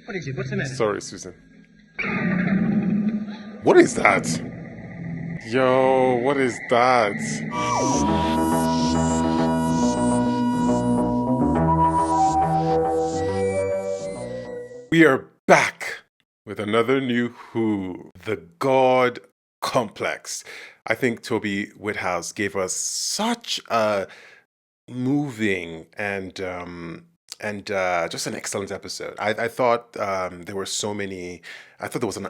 What is it? What's the matter? Sorry, Susan. What is that? Yo, what is that? We are back with another new Who, the God Complex. I think Toby Whithouse gave us such a moving and just an excellent episode. I thought there were so many. I thought there was an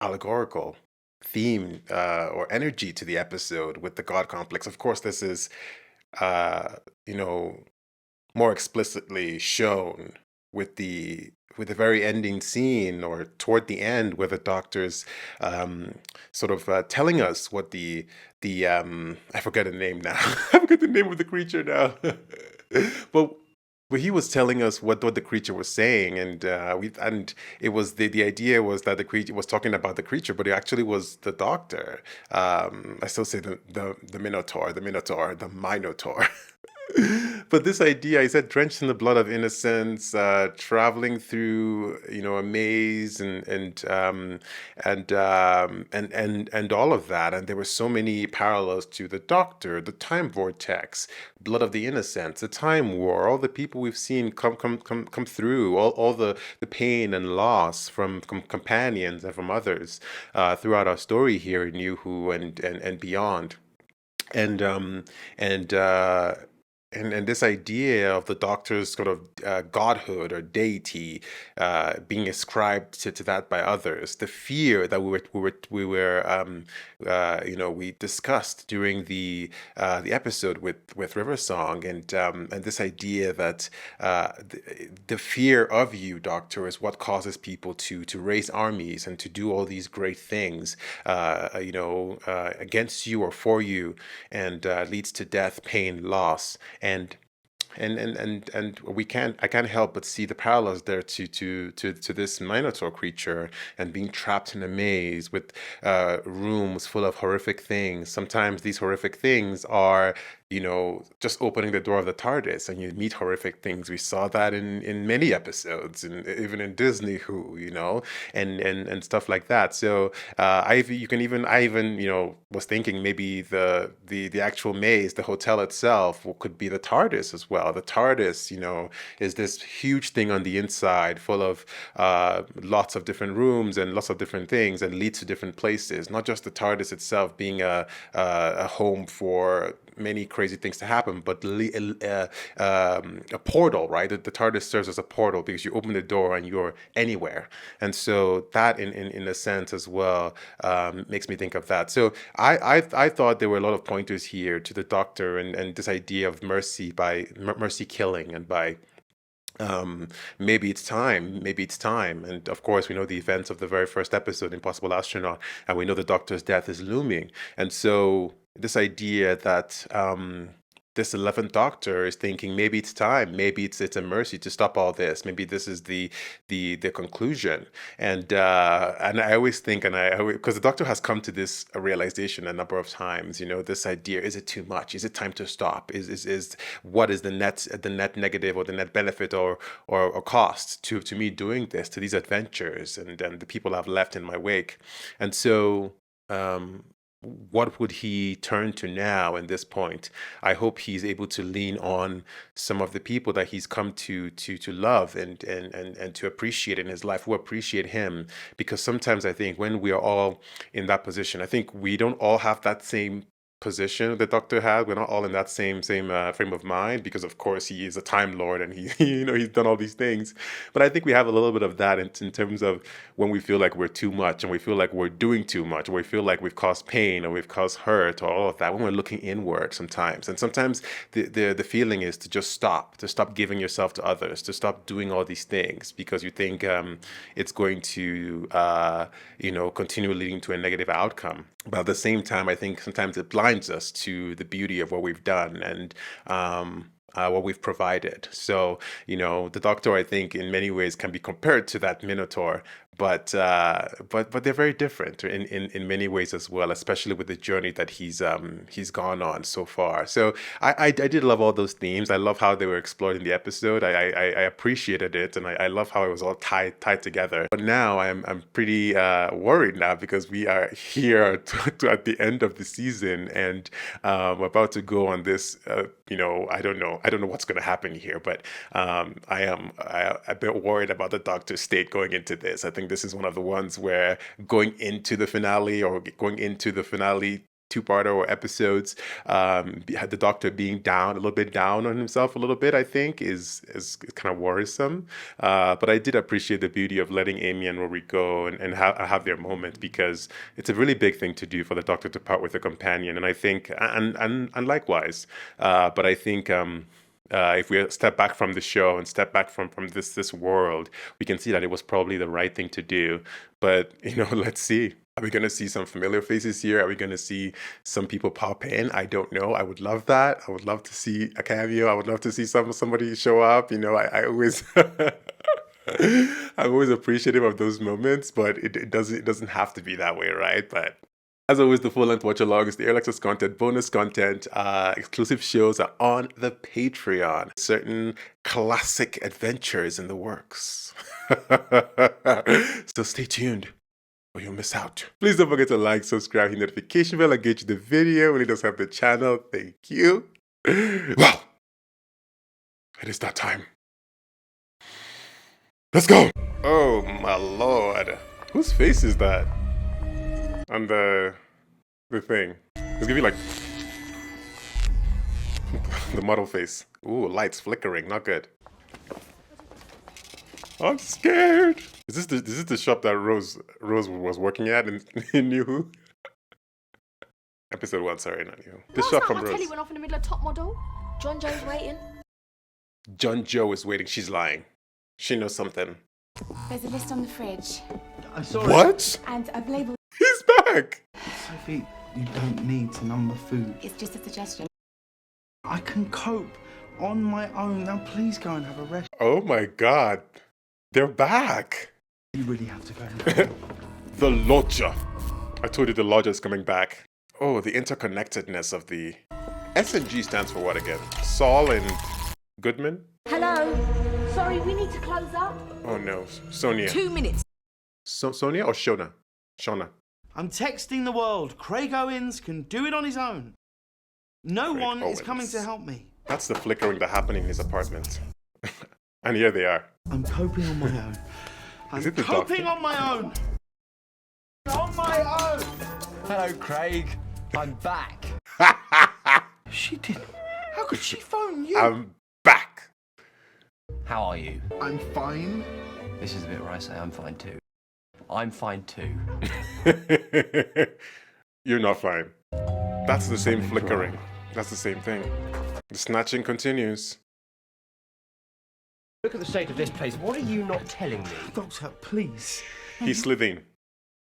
allegorical theme or energy to the episode with the God complex. Of course, this is uh, you know more explicitly shown with the very ending scene or toward the end where the doctor's sort of telling us what the I forget the name now. I forget the name of the creature now. but but he was telling us what the creature was saying, and it was the idea was that the creature was talking about the creature, but it actually was the doctor. I still say the Minotaur, the Minotaur. But this idea, I said, drenched in the blood of innocence, traveling through, a maze and all of that, and there were so many parallels to the Doctor, the time vortex, blood of the innocents, the time war, all the people we've seen come through, all the pain and loss from companions and from others throughout our story here in New Who and beyond and and uh and this idea of the doctor's sort of godhood or deity being ascribed to that by others, the fear that we discussed during the episode with River Song, and this idea that the fear of you, Doctor, is what causes people to raise armies and to do all these great things, against you or for you, and leads to death, pain, loss, and we can't I can't help but see the parallels there to this Minotaur creature and being trapped in a maze with rooms full of horrific things. Sometimes these horrific things are just opening the door of the TARDIS and you meet horrific things. We saw that in many episodes, and even in Disney Who, and stuff like that. So I even was thinking maybe the actual maze, the hotel itself, could be the TARDIS as well. The TARDIS, is this huge thing on the inside, full of lots of different rooms and lots of different things, and leads to different places. Not just the TARDIS itself being a home for many crazy things to happen, but a portal, right? The TARDIS serves as a portal because you open the door and you're anywhere. And so that, in a sense as well, makes me think of that. So I thought there were a lot of pointers here to the Doctor and this idea of mercy by mercy killing and by maybe it's time. And of course, we know the events of the very first episode, Impossible Astronaut, and we know the Doctor's death is looming. And so, this idea that this 11th Doctor is thinking maybe it's time, maybe it's a mercy to stop all this, maybe this is the conclusion. And I always think, and because the Doctor has come to this realization a number of times, this idea: is it too much? Is it time to stop? Is what is the net negative or the net benefit or cost to me doing this, to these adventures and the people I've left in my wake? And so. What would he turn to now in this point? I hope he's able to lean on some of the people that he's come to love and to appreciate in his life, who appreciate him. Because sometimes I think when we are all in that position, I think we don't all have that same position the Doctor had. We're not all in that same frame of mind, because of course he is a Time Lord and he he's done all these things. But I think we have a little bit of that in terms of when we feel like we're too much and we feel like we're doing too much, or we feel like we've caused pain or we've caused hurt or all of that, when we're looking inward sometimes. And sometimes the feeling is to stop giving yourself to others, to stop doing all these things because you think it's going to continue leading to a negative outcome. But at the same time, I think sometimes it blinds us to the beauty of what we've done. And what we've provided. So, you know, the Doctor, I think, in many ways can be compared to that Minotaur, but they're very different in many ways as well, especially with the journey that he's gone on so far. So I did love all those themes. I love how they were explored in the episode. I appreciated it, and I love how it was all tied together. But now I'm pretty worried now, because we are here at the end of the season, and we're about to go on this. You know, I don't know what's going to happen here, but I am a bit worried about the Doctor's state going into this. I think this is one of the ones where going into the finale two-parter or episodes, the Doctor being a little bit down on himself a little bit, I think is kind of worrisome. But I did appreciate the beauty of letting Amy and Rory go and have their moment, because it's a really big thing to do for the Doctor to part with a companion. And I think, and likewise, but I think if we step back from the show and step back from this world, we can see that it was probably the right thing to do. But, you know, let's see. Are we going to see some familiar faces here? Are we going to see some people pop in? I don't know. I would love that. I would love to see a cameo. I would love to see somebody show up. You know, I always I'm always appreciative of those moments, but it doesn't have to be that way, right? But as always, the full-length watch-alongs, the early access content, bonus content, exclusive shows are on the Patreon. Certain classic adventures in the works. So stay tuned, or you'll miss out. Please don't forget to like, subscribe, hit the notification bell, engage the video when it does have the channel. Thank you. Well, it is that time. Let's go. Oh my lord. Whose face is that? On the thing. It's gonna be like the model face. Ooh, lights flickering, not good. I'm scared. Is this the shop that Rose was working at in NewWho? Episode 1, sorry, not NewWho. The shop from Rose. Telly went off in the middle of Top Model. John Joe's waiting. John Joe is waiting. She's lying. She knows something. There's a list on the fridge. I'm sorry. What? And I've labelled. He's back. Sophie, you don't need to number food. It's just a suggestion. I can cope on my own. Now please go and have a rest. Oh my god. They're back. You really have to go. The Lodger. I told you the Lodger is coming back. Oh, the interconnectedness of the... S&G stands for what again? Saul and Goodman? Hello. Sorry, we need to close up. Oh no, Sonia. 2 minutes. Sonia or Shona? Shona. I'm texting the world. Craig Owens can do it on his own. No Craig one Owens. is coming to help me. That's the flickering that happened in his apartment. And here they are. I'm coping on my own. Is I'm it the coping doctor? on my own. On my own. Hello, Craig. I'm back. She did. How could she phone you? I'm back. How are you? I'm fine. This is the bit where I say I'm fine too. I'm fine too. You're not fine. That's the same flickering. That's the same thing. The snatching continues. Look at the state of this place. What are you not telling me? Doctor, please. He's Slitheen.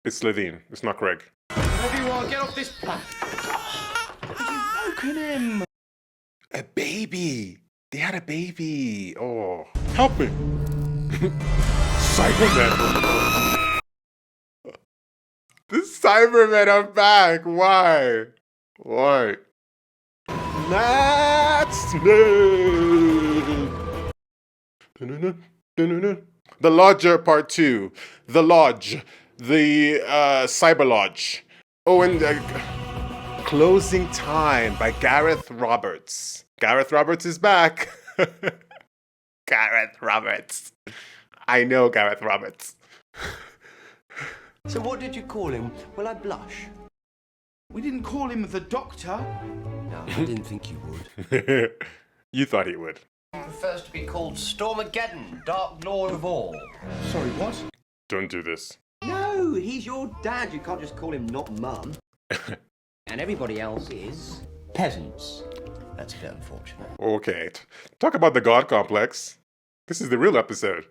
It's Slitheen. It's not Craig. Whatever you are, get off this path. You've broken him. A baby. They had a baby. Oh. Help me. Cybermen. The Cybermen are back. Why? Why? That's me. The Lodger Part 2. The Lodge. The Cyber Lodge. Oh, and Closing Time by Gareth Roberts. Gareth Roberts is back. Gareth Roberts. I know Gareth Roberts. So what did you call him? Will I blush? We didn't call him the Doctor. No, I didn't think you would. You thought he would. He prefers to be called Stormageddon, Dark Lord of all. Sorry, what? Don't do this. No, he's your dad. You can't just call him not mum. And everybody else is peasants. That's a bit unfortunate. Okay. Talk about the God complex. This is the real episode.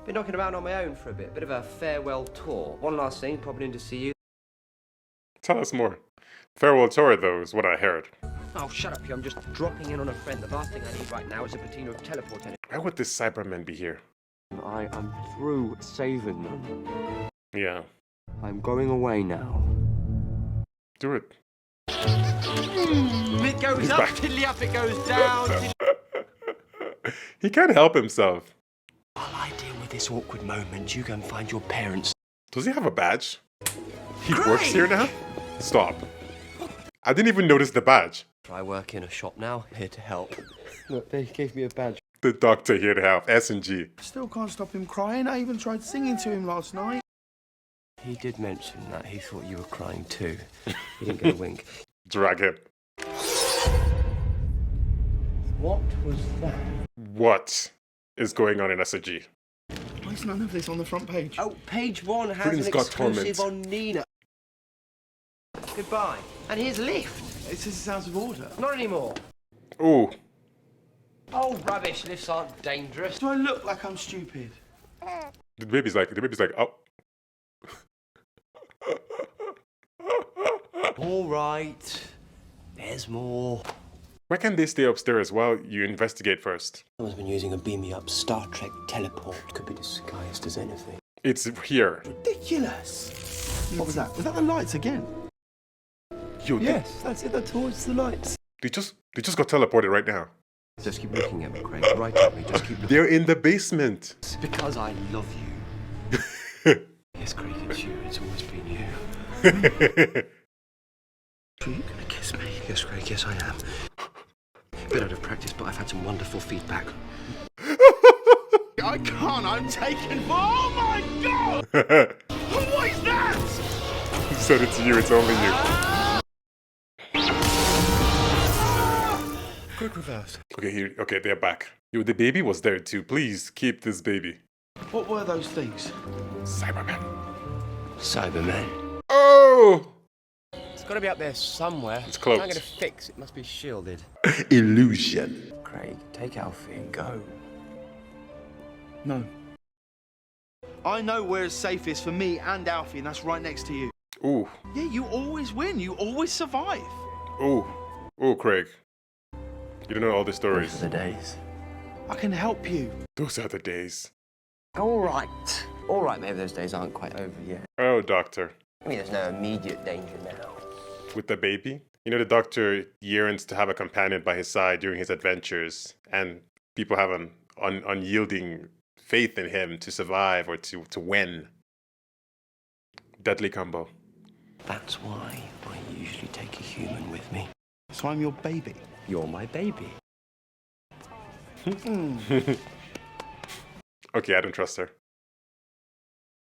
Been knocking about on my own for a bit of a farewell tour. One last thing, popping in to see you. Tell us more. Farewell tour, though, is what I heard. Oh, shut up, you. I'm just dropping in on a friend. The last thing I need right now is a patina of teleport energy. Why would this Cyberman be here? I am through saving them. Yeah. I'm going away now. Do it. It goes He's up, back. tiddly up, it goes down. He can't help himself. While I deal with this awkward moment, you go and find your parents. Does he have a badge? He works here now? Stop. I didn't even notice the badge. I work in a shop now, here to help. Look, they gave me a badge. The doctor here to help. S&G. Still can't stop him crying. I even tried singing to him last night. He did mention that he thought you were crying too. He didn't get a wink. Drag him. What was that? What is going on in S&G? Why is none of this on the front page? Oh, page 1 has Britain's an Got exclusive Torment. on Nina. Goodbye. And here's Lift. It says it's out of order. Not anymore. Ooh. Oh, rubbish. Lifts aren't dangerous. Do I look like I'm stupid? The baby's like, oh. All right. There's more. Why can't they stay upstairs while you investigate first? Someone's been using a beam-me-up Star Trek teleport. Could be disguised as anything. It's here. Ridiculous. What was that? Was that the lights again? Yo, Yes, that's it. That's towards the lights. they just got teleported right now. Just keep looking at me, Craig. Right at me. Just keep looking. They're in the basement. It's because I love you. Yes, Craig, it's you. It's always been you. Are you gonna kiss me? Yes, Craig, yes, I am. Bit out of practice, but I've had some wonderful feedback. I can't. I'm taken. Oh my god! What is that? He said it's you, it's only you. Quick reverse. Okay, they're back. Yo, the baby was there too. Please keep this baby. What were those things? Cyberman. Cybermen. Oh! It's got to be up there somewhere. It's close. I'm going to fix. It must be shielded. Illusion. Craig, take Alfie and go. No. I know where safe is for me and Alfie, and that's right next to you. Ooh. Yeah, you always win. You always survive. Ooh. Ooh, Craig. You don't know all the Those stories. are the days. I can help you. Those are the days. All right. All right, maybe those days aren't quite over yet. Oh, doctor. I mean, there's no immediate danger now. With the baby? You know, the doctor yearns to have a companion by his side during his adventures, and people have an unyielding faith in him to survive or to win. Deadly combo. That's why I usually take a human with me. So I'm your baby. You're my baby. Okay, I don't trust her.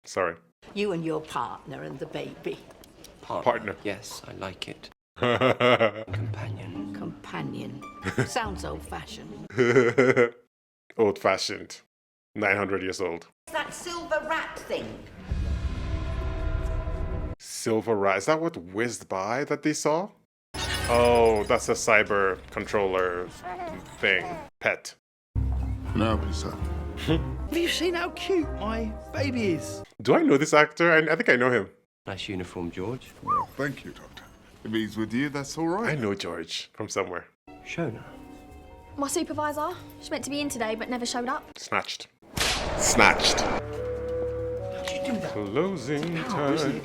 Sorry. You and your partner and the baby. Partner. Yes, I like it. Companion. Companion. Sounds old-fashioned. Old fashioned. 900 years old. That silver rat thing. Silver rat. Is that what whizzed by that they saw? Oh, that's a cyber controller thing. Pet. No, sir. Have you seen how cute my baby is? Do I know this actor? I think I know him. Nice uniform, George. Well, thank you, Doctor. If he's with you, that's all I right. know George from somewhere. Shona. My supervisor. She's meant to be in today, but never showed up. Snatched. Snatched. How'd you do that? Closing How is time. it?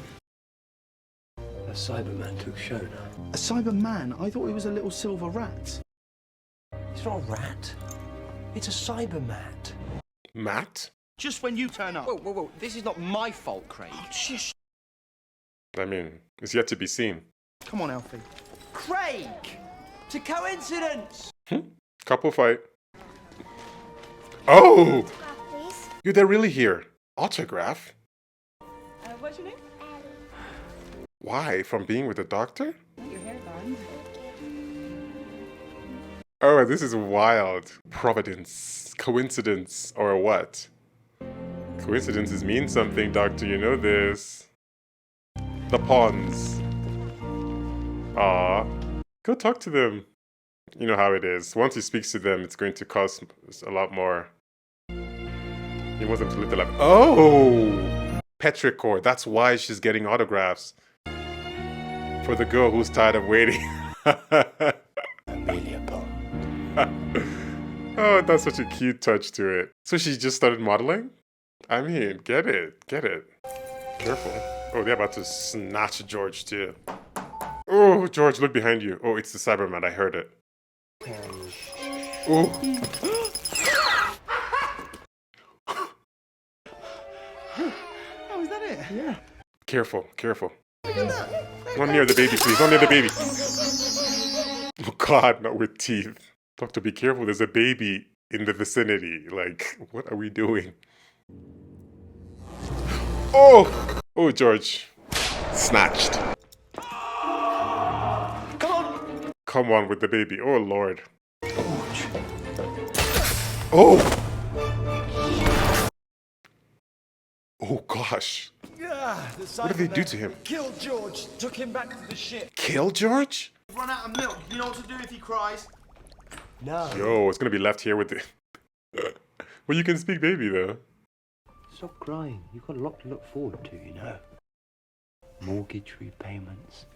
A Cyberman took Shona. A Cyberman? I thought he was a little silver rat. It's not a rat. It's a Cybermat. Matt? Just when you turn up. Whoa. This is not my fault, Craig. Oh, shush. I mean, it's yet to be seen. Come on, Alfie. Craig! It's a coincidence! Couple fight. Oh! Please. Yo, they're really here. Autograph? What's your name? Why? From being with the doctor? Your hair gone. Oh, this is wild. Providence. Coincidence. Or what? Coincidences mean something, doctor. You know this. The pawns. Aw. Go talk to them. You know how it is. Once he speaks to them, it's going to cost a lot more. He wants them to live their life. Oh! Petrichor. That's why she's getting autographs. For the girl who's tired of waiting. Oh, that's such a cute touch to it. So she just started modeling? I mean, get it, get it. Careful. Oh, they're about to snatch George too. Oh, George, look behind you. Oh, it's the Cyberman, I heard it. Oh. Oh, is that it? Yeah. Careful, careful. Not near the baby, please. Not near the baby. Oh God, not with teeth. Doctor, be careful. There's a baby in the vicinity. Like, what are we doing? Oh! Oh, George. Snatched. Come on. Come on with the baby. Oh, Lord. Oh! Oh, gosh. Yeah, What did they do to him? Killed George. Took him back to the ship. Kill George? Run out of milk. You know what to do if he cries? No. Yo, it's gonna be left here with the... Well, you can speak baby, though. Stop crying. You've got a lot to look forward to, you know. Mortgage repayments,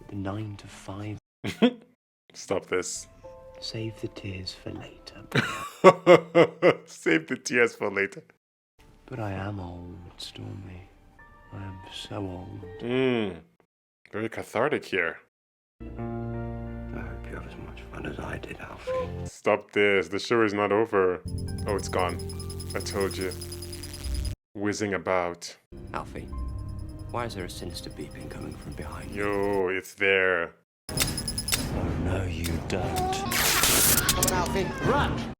the 9 to 5. Stop this. Save the tears for later. Save the tears for later. But I am old, Stormy. I am so old. Very cathartic here. I hope you have as much fun as I did, Alfie. Stop this. The show is not over. Oh, it's gone. I told you. Whizzing about. Alfie, why is there a sinister beeping coming from behind you? Yo, it's there. Oh, no, you don't. Come on, Alfie. Run!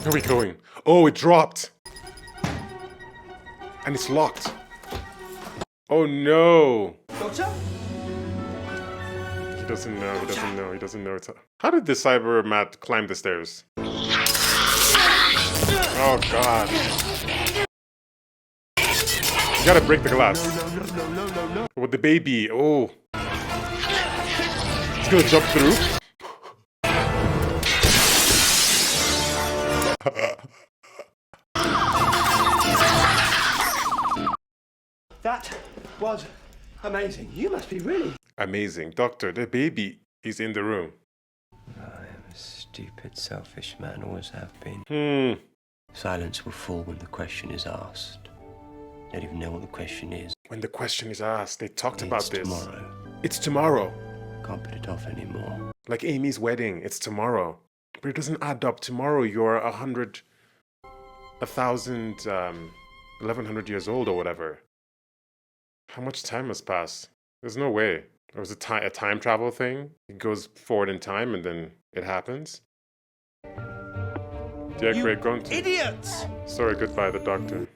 Where are we going? Oh, it dropped. And it's locked. Oh no. Doctor? He doesn't know, he doesn't know, he doesn't know. How did the cyber mat climb the stairs? Oh god. You gotta break the glass. No. With the baby, oh. He's gonna jump through. That was amazing. You must be really... Amazing. Doctor, the baby is in the room. I am a stupid, selfish man, always have been. Silence will fall when the question is asked. Don't even know what the question is. When the question is asked, they talked about this. Tomorrow. It's tomorrow. Can't put it off anymore. Like Amy's wedding, it's tomorrow. But it doesn't add up. Tomorrow you're 100, 1,000, 1,100 years old or whatever. How much time has passed? There's no way. There was a time travel thing. It goes forward in time and then it happens. Dear Craig, go on to... Idiots! Sorry, goodbye, the doctor.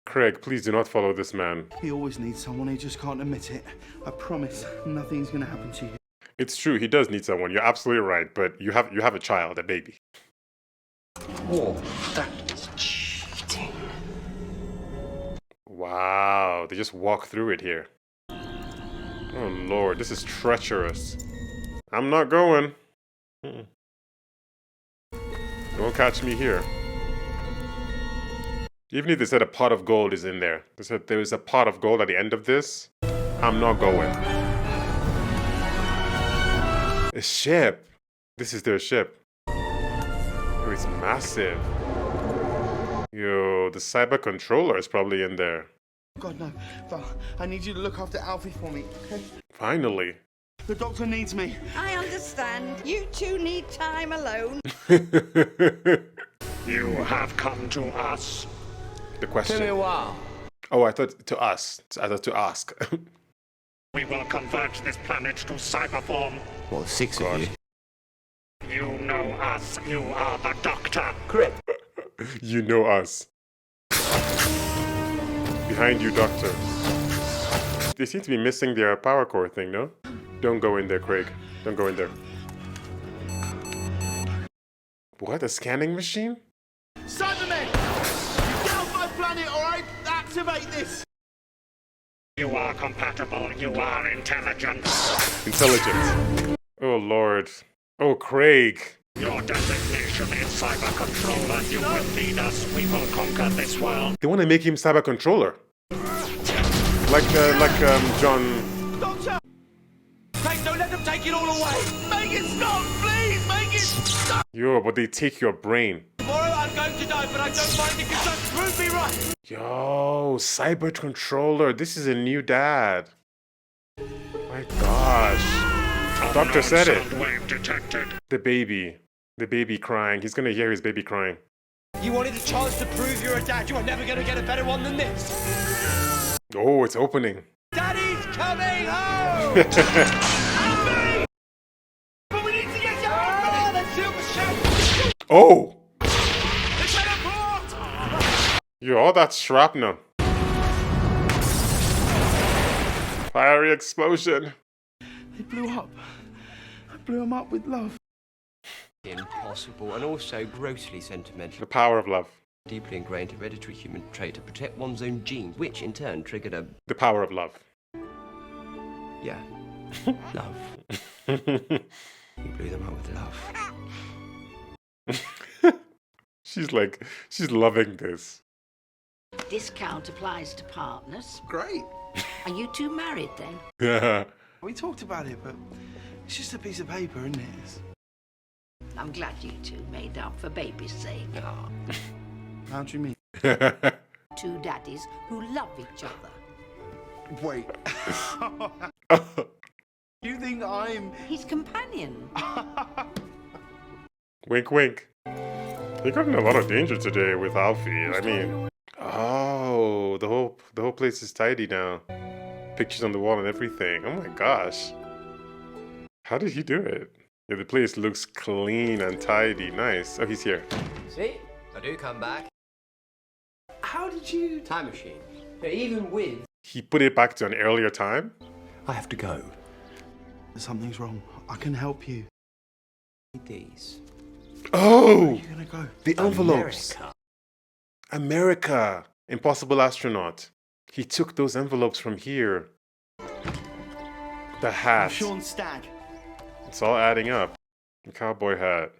Craig, please do not follow this man. He always needs someone, he just can't admit it. I promise, nothing's gonna happen to you. It's true, he does need someone. You're absolutely right, but you have a child, a baby. Oh, that is cheating. Wow, they just walk through it here. Oh Lord, this is treacherous. I'm not going. Don't catch me here. Even if they said a pot of gold is in there. They said there is a pot of gold at the end of this. I'm not going. A ship. This is their ship. Oh, it's massive. Yo, the cyber controller is probably in there. God, no. Val, I need you to look after Alfie for me, okay? Finally. The doctor needs me. I understand. You two need time alone. You have come to us. The question. Been a while. Oh, I thought to us. I thought to ask. We will convert this planet to cyberform. What, 6 of you? You know us. You are the Doctor. Correct. You know us. Behind you, Doctor. They seem to be missing their power core thing, no? Don't go in there, Craig. Don't go in there. What? A scanning machine? Cybermen! You get off my planet or I activate this! You are compatible. You are intelligent. Intelligent. Oh, Lord. Oh, Craig. Your designation is cyber controller. You will lead us. We will conquer this world. They want to make him cyber controller. Like John... Doctor! Mate, don't let them take it all away. Make it stop, please. Make it stop. Yo, but they take your brain. Tomorrow I'm going to die, but I don't mind if you just prove me right. Yo, cyber controller. This is a new dad. My gosh. Doctor said it. Wave detected. The baby. The baby crying. He's gonna hear his baby crying. You wanted a chance to prove you're a dad. You are never going to get a better one than this. Oh, it's opening. Daddy's coming home! Alfie! But we need to get you home! The silver shack! Oh! The teleport! Yo, all that shrapnel. Fiery explosion. They blew up. I blew them up with love. Impossible and also grossly sentimental. The power of love. Deeply ingrained hereditary human trait to protect one's own genes, which in turn triggered a... The power of love. yeah, love. You blew them up with love. She's loving this. Discount applies to partners. Great. Are you two married then? Yeah. We talked about it, but it's just a piece of paper, isn't it? I'm glad you two made up for baby's sake. How do you mean? Two daddies who love each other. Wait. You think I'm... His companion. Wink, wink. He got in a lot of danger today with Alfie. I mean, oh, the whole place is tidy now. Pictures on the wall and everything. Oh my gosh. How did he do it? Yeah, the place looks clean and tidy. Nice. Oh, he's here. See? I do come back. How did you... Time machine. But even with... He put it back to an earlier time. I have to go. Something's wrong. I can help you. These. Oh! Where are you gonna go? The envelopes. America. America. Impossible Astronaut. He took those envelopes from here. The hat. Sean Stagg. It's all adding up. The cowboy hat.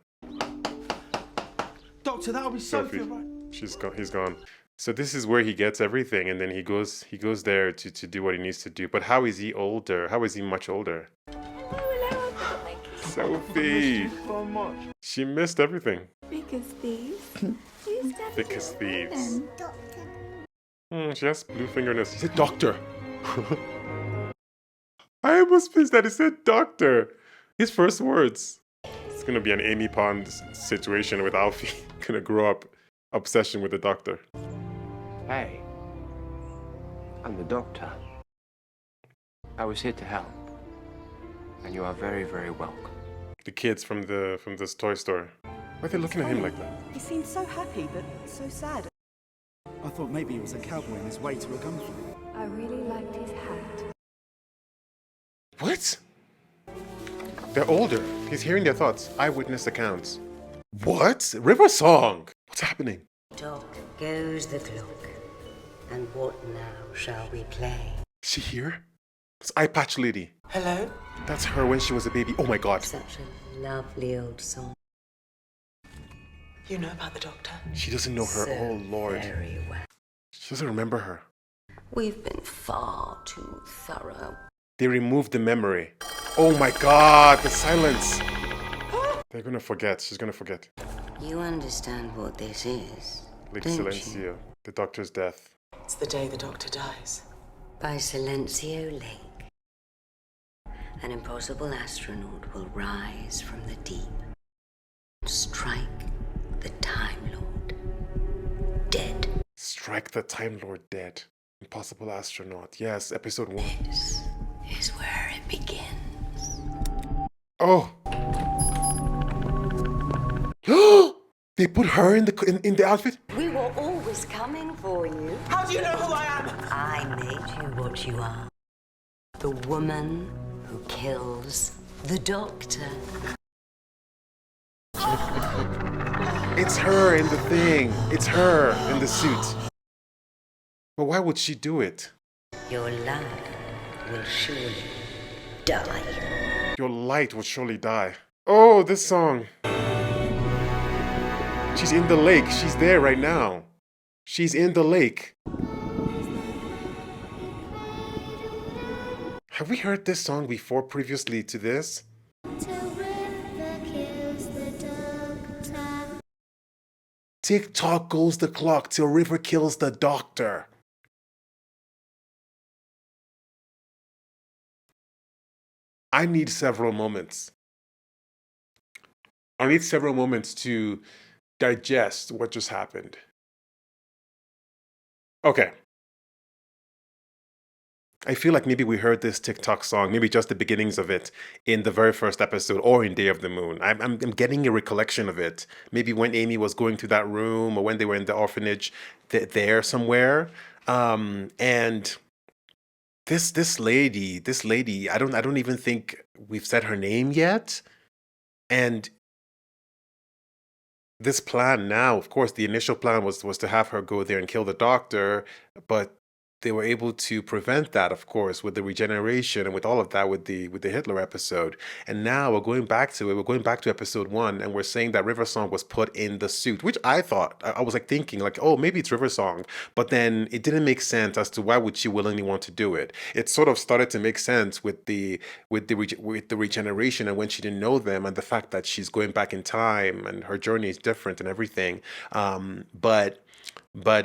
Doctor, that'll be Sophie. Sophie, right? She's gone. He's gone. So this is where he gets everything, and then he goes there to do what he needs to do. But how is he older? How is he much older? Sophie. So much. She missed everything. Because these. Because thieves. She has blue fingernails. He said doctor. I almost pissed that he said doctor. His first words. It's gonna be an Amy Pond situation with Alfie. Gonna grow up obsession with the doctor. Hey. I'm the doctor. I was here to help. And you are very, very welcome. The kids from this toy store. Why are they looking at him like that? He seemed so happy, but so sad. I thought maybe he was a cowboy on his way to a gunfight. I really liked his hat. What? They're older. He's hearing their thoughts. Eyewitness accounts. What? River song. What's happening? Dog goes the clock. And what now shall we play? Is she here? It's Eye Patch Lady. Hello? That's her when she was a baby. Oh my god. Such a lovely old song. You know about the doctor? She doesn't know her. So Oh lord. very well. She doesn't remember her. We've been far too thorough. They removed the memory. Oh my god, the silence. They're gonna forget. She's gonna forget. You understand what this is, Lake don't you? Silencio. The doctor's death. It's the day the doctor dies. By Silencio Lake, an impossible astronaut will rise from the deep and strike the Time Lord dead. Strike the Time Lord dead. Impossible astronaut. Yes, episode 1. This is where it begins. Oh. They put her in the outfit? We were always coming for you. How do you know who I am? I made you what you are. The woman who kills the doctor. It's her in the thing. It's her in the suit. But why would she do it? Your life will surely die. Your light will surely die. Oh, this song. She's in the lake. She's there right now. She's in the lake. Have we heard this song before previously to this? Tick-tock goes the clock till River kills the doctor. I need several moments. I need several moments to digest what just happened. Okay. I feel like maybe we heard this TikTok song, maybe just the beginnings of it, in the very first episode or in Day of the Moon. I'm getting a recollection of it. Maybe when Amy was going to that room or when they were in the orphanage there somewhere. And this lady, I don't even think we've said her name yet. And this plan now, of course, the initial plan was to have her go there and kill the doctor, but they were able to prevent that, of course, with the regeneration and with all of that with the Hitler episode. And now we're going back to it. We're going back to episode 1, and we're saying that River Song was put in the suit, which I thought I was like thinking like, oh, maybe it's River Song, but then it didn't make sense as to why would she willingly want to do it. It sort of started to make sense with the regeneration and when she didn't know them and the fact that she's going back in time and her journey is different and everything. But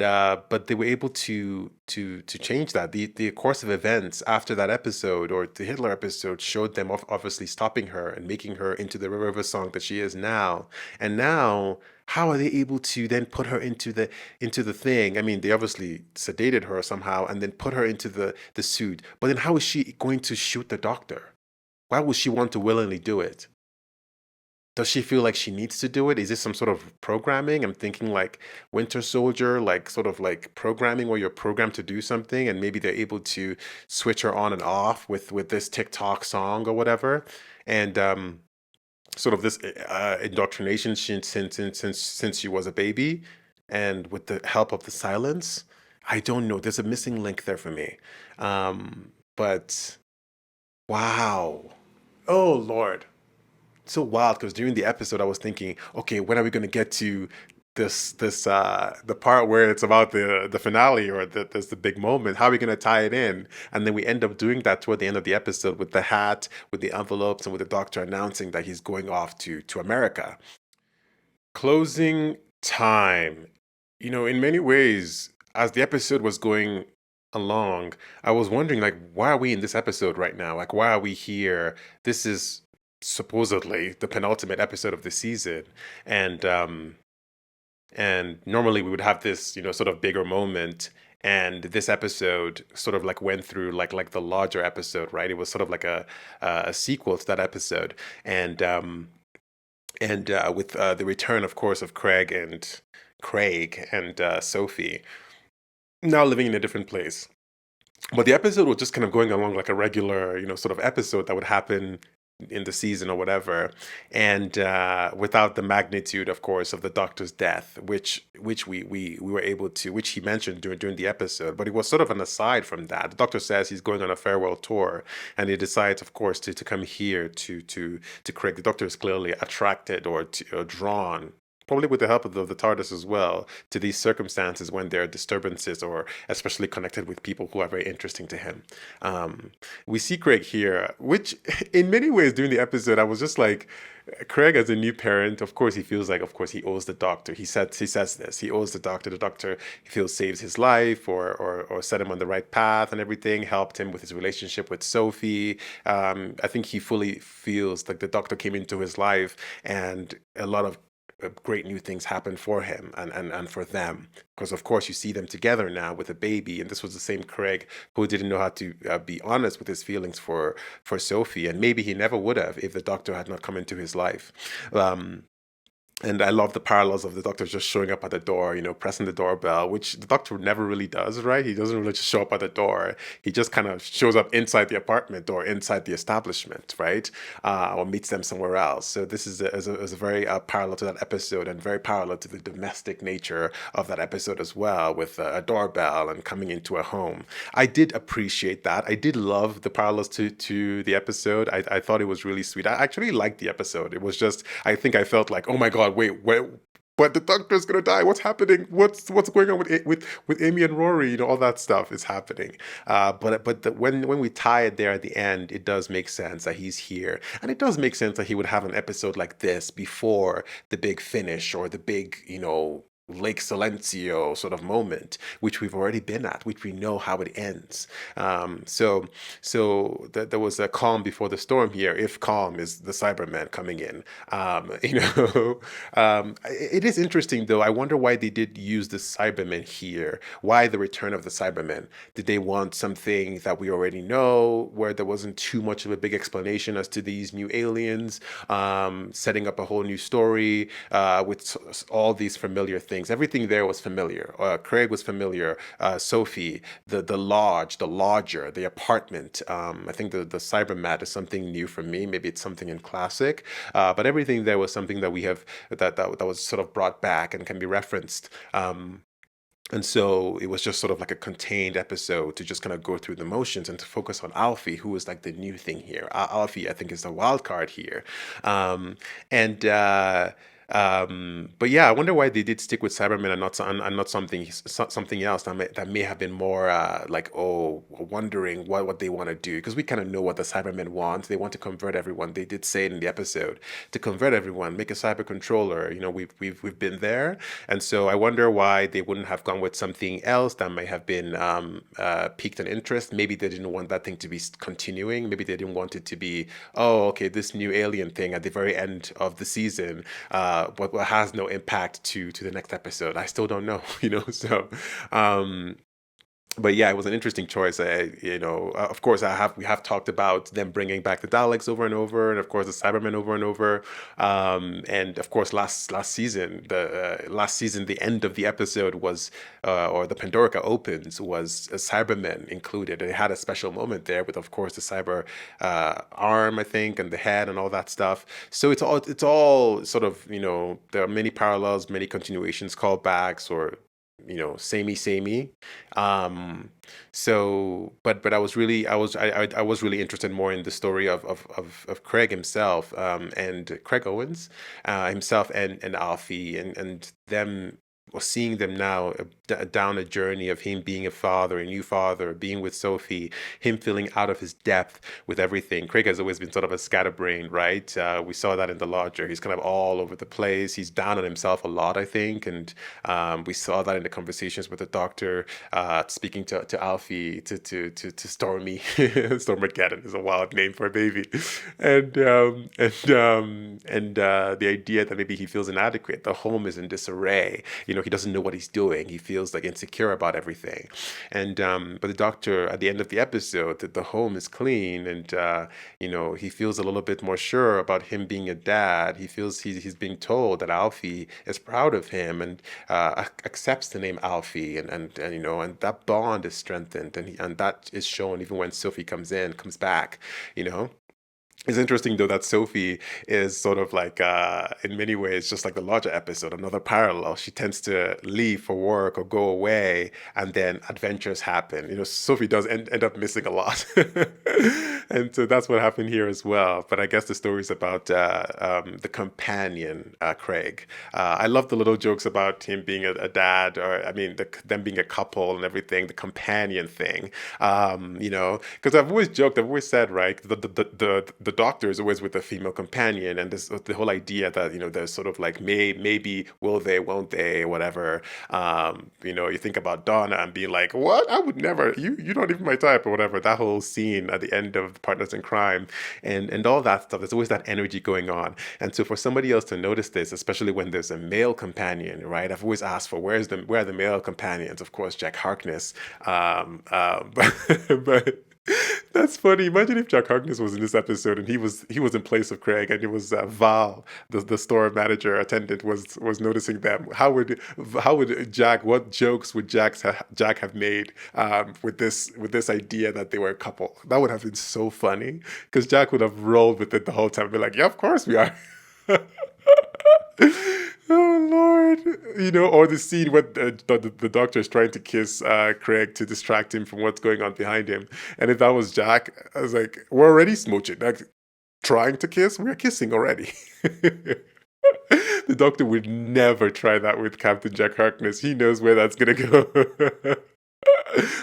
they were able to change that. The course of events after that episode or the Hitler episode showed them obviously stopping her and making her into the River Song that she is now. And now, how are they able to then put her into the thing? I mean, they obviously sedated her somehow and then put her into the suit. But then how is she going to shoot the doctor? Why would she want to willingly do it? Does she feel like she needs to do it? Is this some sort of programming? I'm thinking like Winter Soldier, like sort of like programming where you're programmed to do something and maybe they're able to switch her on and off with this TikTok song or whatever. And sort of this indoctrination since she was a baby and with the help of the silence. I don't know. There's a missing link there for me. But wow. Oh, Lord. So wild because during the episode I was thinking, okay, when are we going to get to this the part where it's about the finale or there's the big moment? How are we going to tie it in? And then we end up doing that toward the end of the episode with the hat, with the envelopes, and with the doctor announcing that he's going off to America. Closing time. You know, in many ways, as the episode was going along, I was wondering, like, why are we in this episode right now? Like, why are we here? This is supposedly the penultimate episode of the season, and normally we would have this, you know, sort of bigger moment, and this episode sort of like went through like the larger episode, right? It was sort of like a sequel to that episode, and with the return, of course, of Craig and Sophie now living in a different place. But the episode was just kind of going along like a regular, you know, sort of episode that would happen in the season or whatever, and without the magnitude, of course, of the doctor's death, which we were able to, which he mentioned during the episode. But it was sort of an aside from that. The doctor says he's going on a farewell tour, and he decides, of course, to come here to Craig. The doctor is clearly attracted or drawn, probably with the help of the TARDIS as well, to these circumstances when there are disturbances or especially connected with people who are very interesting to him. We see Craig here, which in many ways during the episode, I was just like, Craig as a new parent, of course, he feels like, of course, he owes the doctor. He says this, he owes the doctor. The doctor, he feels, saves his life or set him on the right path and everything, helped him with his relationship with Sophie. I think he fully feels like the doctor came into his life and a lot of great new things happen for him and for them, because of course you see them together now with a baby, and this was the same Craig who didn't know how to be honest with his feelings for Sophie, and maybe he never would have if the doctor had not come into his life. And I love the parallels of the doctor just showing up at the door, you know, pressing the doorbell, which the doctor never really does, right? He doesn't really just show up at the door. He just kind of shows up inside the apartment or inside the establishment, right? Or meets them somewhere else. So this is a very parallel to that episode and very parallel to the domestic nature of that episode as well, with a doorbell and coming into a home. I did appreciate that. I did love the parallels to the episode. I thought it was really sweet. I actually liked the episode. It was just, I think I felt like, oh my God, wait, but the Doctor's gonna die. What's happening? What's going on with Amy and Rory? You know, all that stuff is happening. When we tie it there at the end, it does make sense that he's here, and it does make sense that he would have an episode like this before the big finish or the big, Lake Silencio sort of moment, which we've already been at, which we know how it ends. There was a calm before the storm here. If calm is the Cybermen coming in, it is interesting though. I wonder why they did use the Cybermen here. Why the return of the Cybermen? Did they want something that we already know, where there wasn't too much of a big explanation as to these new aliens, setting up a whole new story with all these familiar things? Everything there was familiar. Craig was familiar. Sophie, the lodge, the lodger, the apartment. I think the cybermat is something new for me. Maybe it's something in classic, but everything there was something that we have that was sort of brought back and can be referenced. And so it was just sort of like a contained episode to just kind of go through the motions and to focus on Alfie, who is like the new thing here. Alfie, I think, is the wild card here. But yeah, I wonder why they did stick with Cybermen and not something else that may have been more wondering what they want to do, because we kind of know what the Cybermen want. They want to convert everyone. They did say it in the episode, to convert everyone, make a cyber controller. We've been there, and so I wonder why they wouldn't have gone with something else that may have been piqued an interest. Maybe they didn't want that thing to be continuing. Maybe they didn't want it to be, oh, okay, this new alien thing at the very end of the season. But has no impact to the next episode. I still don't know, So, but yeah, it was an interesting choice. Of course, we have talked about them bringing back the Daleks over and over, and of course the Cybermen over and over, and of course last season, the end of the episode was, or the Pandorica opens was a Cybermen included. It had a special moment there with, of course, the cyber arm, I think, and the head and all that stuff. So it's all sort of, there are many parallels, many continuations, callbacks, or samey. But I was really interested more in the story of Craig himself, and Craig Owens himself, and Alfie, and them, or seeing them now down a journey of him being a new father, being with Sophie, him feeling out of his depth with everything. Craig has always been sort of a scatterbrain, right? We saw that in The Lodger. He's kind of all over the place. He's down on himself a lot, I think, and we saw that in the conversations with the Doctor, speaking to Alfie, to Stormy. Stormageddon is a wild name for a baby, and the idea that maybe he feels inadequate. The home is in disarray. He doesn't know what he's doing. He feels like insecure about everything. And but the Doctor, at the end of the episode, that the home is clean, and he feels a little bit more sure about him being a dad. He feels he's being told that Alfie is proud of him and accepts the name Alfie, and that bond is strengthened, and that is shown even when Sophie comes back. It's interesting, though, that Sophie is sort of like, in many ways, just like the Lodger episode, another parallel. She tends to leave for work or go away, and then adventures happen. Sophie does end up missing a lot. And so that's what happened here as well. But I guess the story is about the companion, Craig. I love the little jokes about him being a dad, or, them being a couple and everything, the companion thing. Because I've always said, right, the Doctor is always with a female companion, and this the whole idea that there's sort of like maybe will they, won't they, whatever. You think about Donna and being like, what? I would never. You're not even my type, or whatever. That whole scene at the end of Partners in Crime, and all that stuff. There's always that energy going on, and so for somebody else to notice this, especially when there's a male companion, right? I've always asked for where are the male companions? Of course, Jack Harkness, but. That's funny. Imagine if Jack Harkness was in this episode and he was in place of Craig, and it was Val, the store manager attendant, was noticing them. How would Jack? What jokes would Jack have made with this idea that they were a couple? That would have been so funny, because Jack would have rolled with it the whole time. Be like, yeah, of course we are. Oh Lord, or the scene where the Doctor is trying to kiss Craig to distract him from what's going on behind him, and if that was Jack, I was like, we're already smooching, like trying to kiss, we're kissing already. The Doctor would never try that with Captain Jack Harkness. He knows where that's gonna go.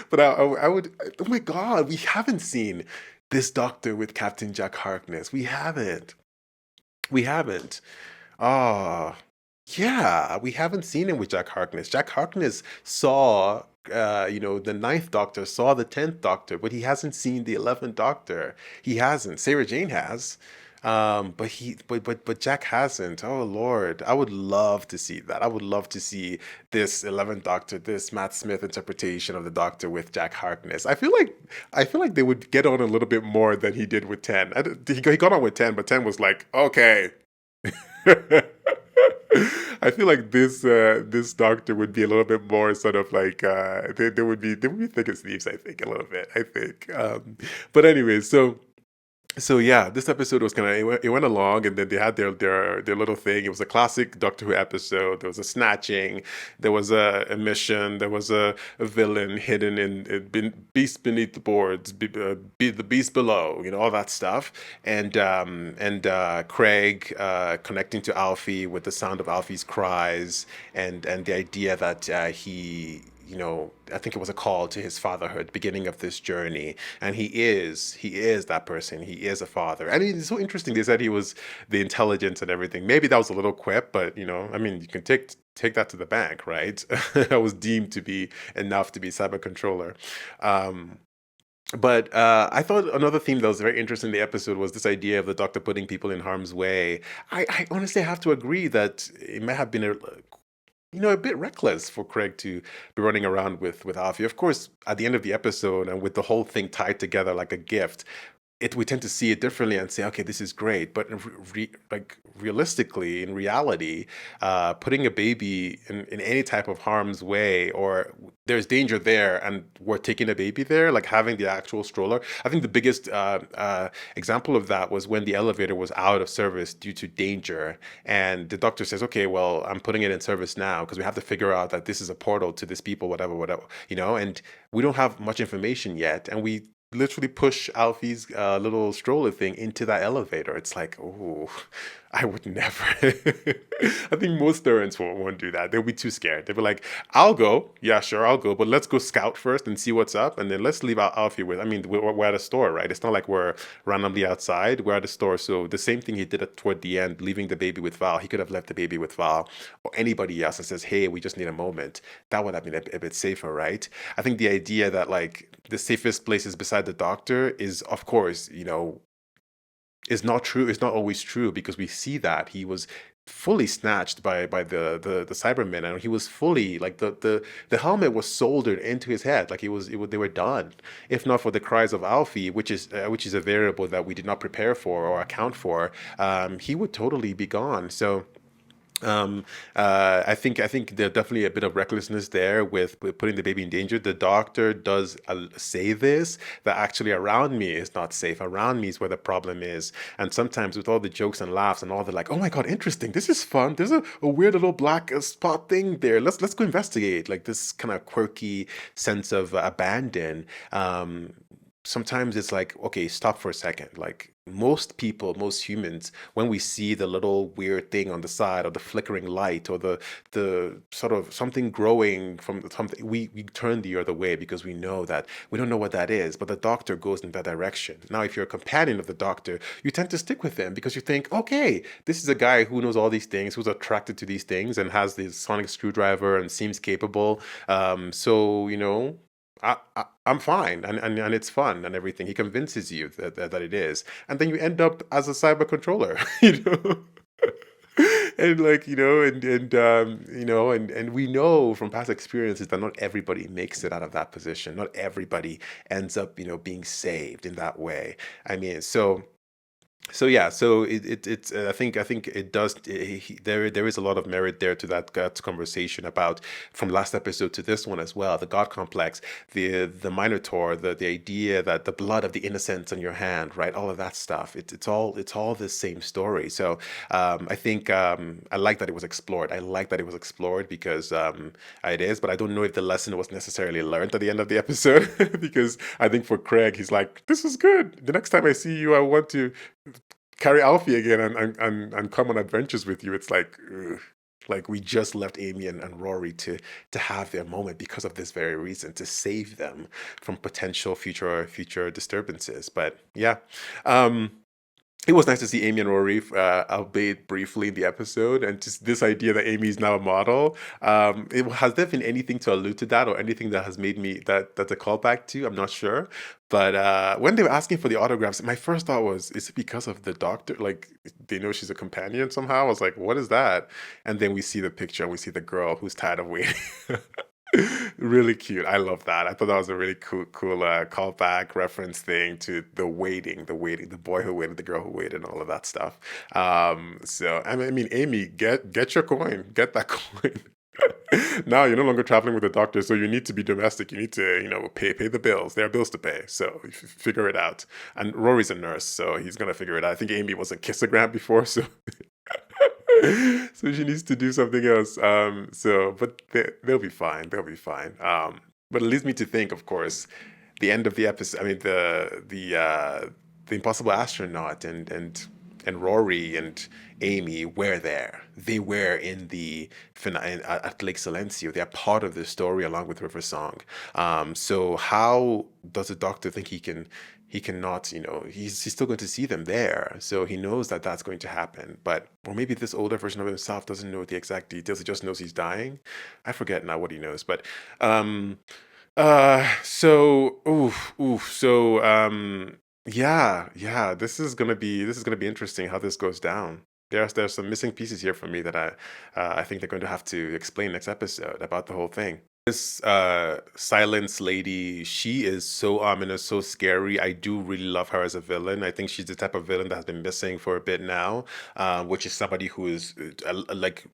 But I would. Oh my God, we haven't seen this Doctor with Captain Jack Harkness. We haven't. We haven't. Ah, yeah, we haven't seen him with Jack Harkness. Jack Harkness saw, the Ninth Doctor, saw the 10th Doctor, but he hasn't seen the 11th Doctor. He hasn't. Sarah Jane has. But Jack hasn't. Oh Lord, I would love to see that. I would love to see this 11th Doctor, this Matt Smith interpretation of the Doctor with Jack Harkness. I feel like they would get on a little bit more than he did with 10. He got on with 10, but 10 was like, okay. I feel like this Doctor would be a little bit more sort of like they would be thick as thieves. I think a little bit. I think, but anyway, so yeah, this episode was kind of it went along, and then they had their little thing. It was a classic Doctor Who episode. There was a snatching, there was a mission, there was a villain hidden in beast beneath the boards, the beast below, all that stuff, and Craig connecting to Alfie with the sound of Alfie's cries, and the idea that he. I think it was a call to his fatherhood, beginning of this journey, and he is that person. He is a father, and it's so interesting. They said he was the intelligence and everything. Maybe that was a little quip, but you can take that to the bank, right? I was deemed to be enough to be cyber controller. But I thought another theme that was very interesting in the episode was this idea of the Doctor putting people in harm's way. I honestly have to agree that it may have been a bit reckless for Craig to be running around with Alfie. Of course, at the end of the episode and with the whole thing tied together like a gift, we tend to see it differently and say, okay, this is great. But realistically, in reality, putting a baby in any type of harm's way, or there's danger there and we're taking a baby there, like having the actual stroller. I think the biggest example of that was when the elevator was out of service due to danger. And the Doctor says, okay, well, I'm putting it in service now because we have to figure out that this is a portal to this people, whatever, and we don't have much information yet. And we literally push Alfie's little stroller thing into that elevator. It's like, oh, I would never. I think most parents won't do that. They'll be too scared. They'll be like, I'll go. Yeah, sure, I'll go. But let's go scout first and see what's up. And then let's leave out Alfie with, we're at a store, right? It's not like we're randomly outside. We're at a store. So the same thing he did toward the end, leaving the baby with Val. He could have left the baby with Val or anybody else and says, hey, we just need a moment. That would have been a bit safer, right? I think the idea that like the safest place is beside the Doctor is, of course, is not true. It's not always true, because we see that he was fully snatched by the Cybermen, and he was fully like the helmet was soldered into his head, like they were done. If not for the cries of Alfie, which is a variable that we did not prepare for or account for, he would totally be gone. So. I think there's definitely a bit of recklessness there with putting the baby in danger. The Doctor does say this, that actually around me is not safe. Around me is where the problem is. And sometimes with all the jokes and laughs and all the like, oh my God, interesting, this is fun. There's a weird little black spot thing there. Let's go investigate. Like this kind of quirky sense of abandon. Sometimes it's like, okay, stop for a second. Like most people, most humans, when we see the little weird thing on the side, or the flickering light, or the sort of something growing from something, we turn the other way because we know that we don't know what that is. But the Doctor goes in that direction. Now, if you're a companion of the Doctor, you tend to stick with him because you think, okay, this is a guy who knows all these things, who's attracted to these things, and has this sonic screwdriver and seems capable. So I'm fine, and it's fun and everything. He convinces you that it is, and then you end up as a cyber controller, and like and we know from past experiences that not everybody makes it out of that position. Not everybody ends up being saved in that way. So yeah, so it's I think it does. There is a lot of merit there to that conversation about from last episode to this one as well. The God complex, the Minotaur, the idea that the blood of the innocents on your hand, right? All of that stuff. It's all the same story. So I think I like that it was explored. I like that it was explored because it is. But I don't know if the lesson was necessarily learned at the end of the episode because I think for Craig, he's like, this is good. The next time I see you, I want to carry Alfie again and come on adventures with you. It's like, ugh. Like we just left Amy and Rory to have their moment because of this very reason, to save them from potential future disturbances. But yeah, it was nice to see Amy and Rory, albeit briefly in the episode, and just this idea that Amy is now a model. Has there been anything to allude to that, or anything that has made me that's a callback to? I'm not sure. But when they were asking for the autographs, my first thought was, is it because of the doctor? Like they know she's a companion somehow? I was like, what is that? And then we see the picture and we see the girl who's tired of waiting. Really cute. I love that. I thought that was a really cool callback reference thing to the waiting, the boy who waited, the girl who waited, and all of that stuff. So I mean, Amy, get your coin, get that coin. Now you're no longer traveling with the doctor, so you need to be domestic. You need to, pay the bills. There are bills to pay, so figure it out. And Rory's a nurse, so he's gonna figure it out. I think Amy was a kissogram before, so. So she needs to do something else. But they'll be fine. They'll be fine. But it leads me to think, of course, the end of the episode. I mean, the Impossible Astronaut and Rory and Amy were there. They were in the at Lake Silencio. They are part of the story along with River Song. So how does the Doctor think he cannot, he's still going to see them there. So he knows that that's going to happen. But, or maybe this older version of himself doesn't know the exact details. He just knows he's dying. I forget now what he knows. But, yeah, this is gonna be interesting how this goes down. There's some missing pieces here for me that I think they're going to have to explain next episode about the whole thing. This Silence lady, she is so ominous, so scary. I do really love her as a villain. I think she's the type of villain that has been missing for a bit now, which is somebody who is like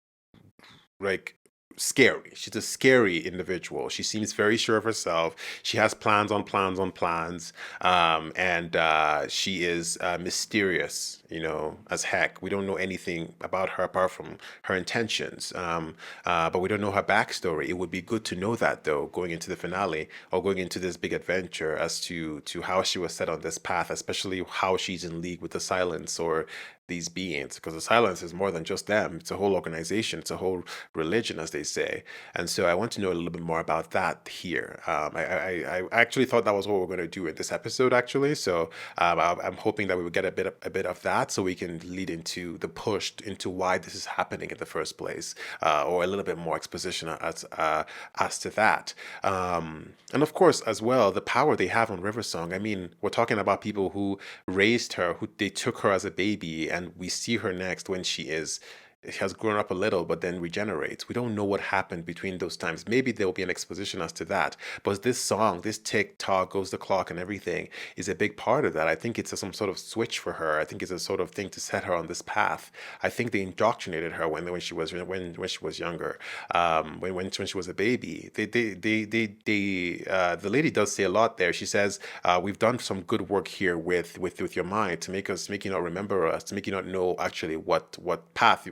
scary. She's a scary individual. She seems very sure of herself. She has plans on plans on plans, and she is mysterious, as heck. We don't know anything about her apart from her intentions, but we don't know her backstory. It would be good to know that, though, going into the finale or going into this big adventure, as to how she was set on this path, especially how she's in league with the Silence or these beings, because the Silence is more than just them. It's a whole organization. It's a whole religion, as they say. And so I want to know a little bit more about that here. I actually thought that was what we were going to do in this episode, actually. So I'm hoping that we would get a bit of that, so we can lead into the push into why this is happening in the first place, or a little bit more exposition as to that. And of course, as well, the power they have on River Song. I mean, we're talking about people who raised her, who they took her as a baby, and we see her next when she has grown up a little but then regenerates. We don't know what happened between those times. Maybe there will be an exposition as to that. But this song, this tick tock goes the clock and everything, is a big part of that. I think it's some sort of switch for her. I think it's a sort of thing to set her on this path. I think they indoctrinated her when she was younger, when she was a baby. The lady does say a lot there. She says, we've done some good work here with your mind to make you not remember us, to make you not know actually what path,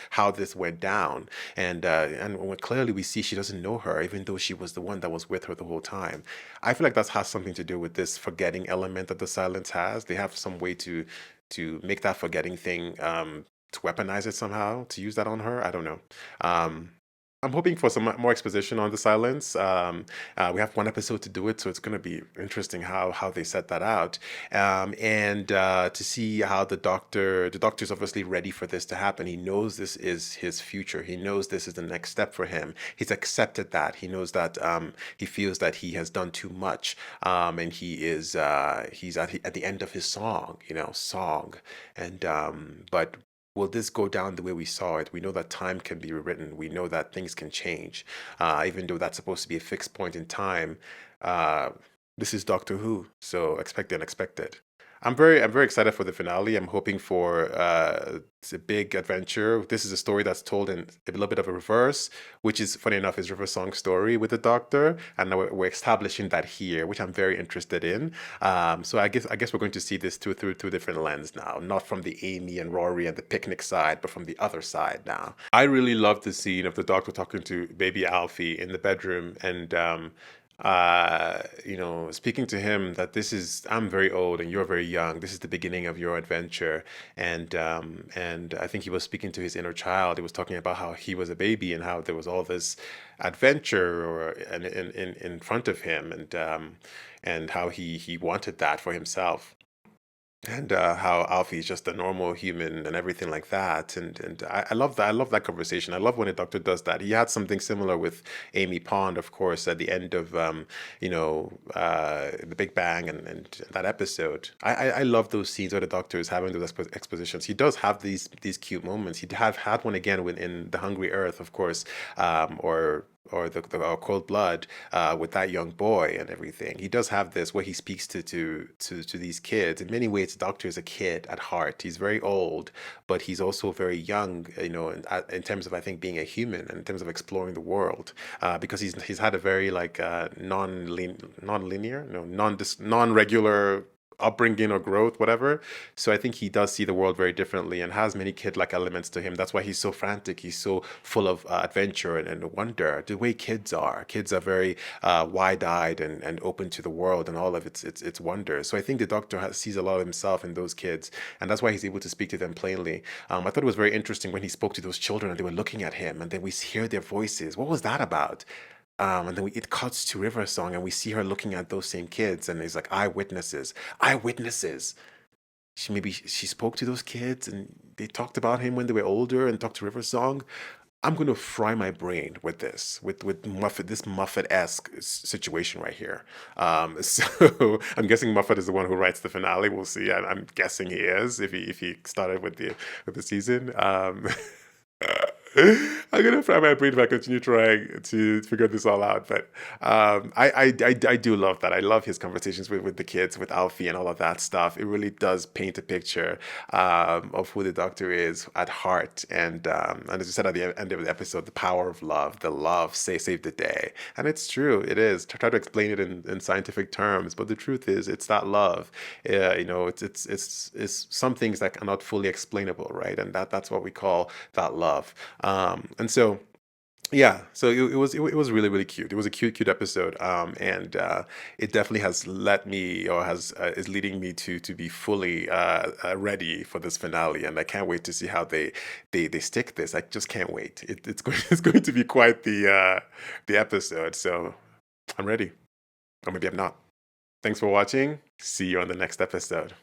how this went down. And when clearly we see she doesn't know her, even though she was the one that was with her the whole time. I feel like that has something to do with this forgetting element that the Silence has. They have some way to make that forgetting thing, to weaponize it somehow, to use that on her. I don't know. I'm hoping for some more exposition on the Silence. We have one episode to do it, so it's going to be interesting how they set that out, and to see how the doctor's obviously ready for this to happen. He knows this is his future. He knows this is the next step for him. He's accepted that. He knows that he feels that he has done too much, and he's at the end of his song, and but. Will this go down the way we saw it? We know that time can be rewritten. We know that things can change. Even though that's supposed to be a fixed point in time, this is Doctor Who, so expect the unexpected. I'm very excited for the finale. I'm hoping for it's a big adventure. This is a story that's told in a little bit of a reverse, which is funny enough is River Song's story with the Doctor, and now we're establishing that here, which I'm very interested in. So I guess we're going to see this through different lens now, not from the Amy and Rory and the picnic side, but from the other side now. I really love the scene of the Doctor talking to baby Alfie in the bedroom, and speaking to him that I'm very old and you're very young. This is the beginning of your adventure. And I think he was speaking to his inner child. He was talking about how he was a baby and how there was all this adventure in front of him, and how he wanted that for himself. And how Alfie is just a normal human and everything like that, and I love that. I love that conversation. I love when a doctor does that. He had something similar with Amy Pond, of course, at the end of the Big Bang and that episode. I love those scenes where the doctor is having those expositions. He does have these cute moments. He had one again in The Hungry Earth, of course, or the Cold Blood, with that young boy and everything. He does have this where he speaks to these kids. In many ways, the doctor is a kid at heart. He's very old, but he's also very young, in terms of, I think, being a human and in terms of exploring the world, because he's had a very like non-regular upbringing or growth, whatever. So I think he does see the world very differently and has many kid-like elements to him. That's why he's so frantic. He's so full of adventure and wonder. The way kids are very wide-eyed and open to the world and all of its wonders. So I think the doctor sees a lot of himself in those kids, and that's why he's able to speak to them plainly. I thought it was very interesting when he spoke to those children and they were looking at him, and then we hear their voices. What was that about? And then it cuts to River Song, and we see her looking at those same kids, and it's like eyewitnesses, eyewitnesses. She spoke to those kids, and they talked about him when they were older, and talked to River Song. I'm gonna fry my brain with this, with this Moffat-esque situation right here. So I'm guessing Moffat is the one who writes the finale. We'll see. I'm guessing he is if he started with the season. I'm gonna fry my brain if I continue trying to figure this all out. But I do love that. I love his conversations with the kids, with Alfie and all of that stuff. It really does paint a picture of who the doctor is at heart. And as you said at the end of the episode, the power of love, the love save the day. And it's true. It is. Try to explain it in scientific terms, but the truth is, it's that love. It's some things that are not fully explainable, right? And that's what we call that love. And so, yeah, so it was really, really cute. It was a cute episode, and it definitely has let me, or is leading me to be fully ready for this finale, and I can't wait to see how they stick this. I just can't wait. It's going to be quite the episode. So I'm ready, or maybe I'm not. Thanks for watching. See you on the next episode.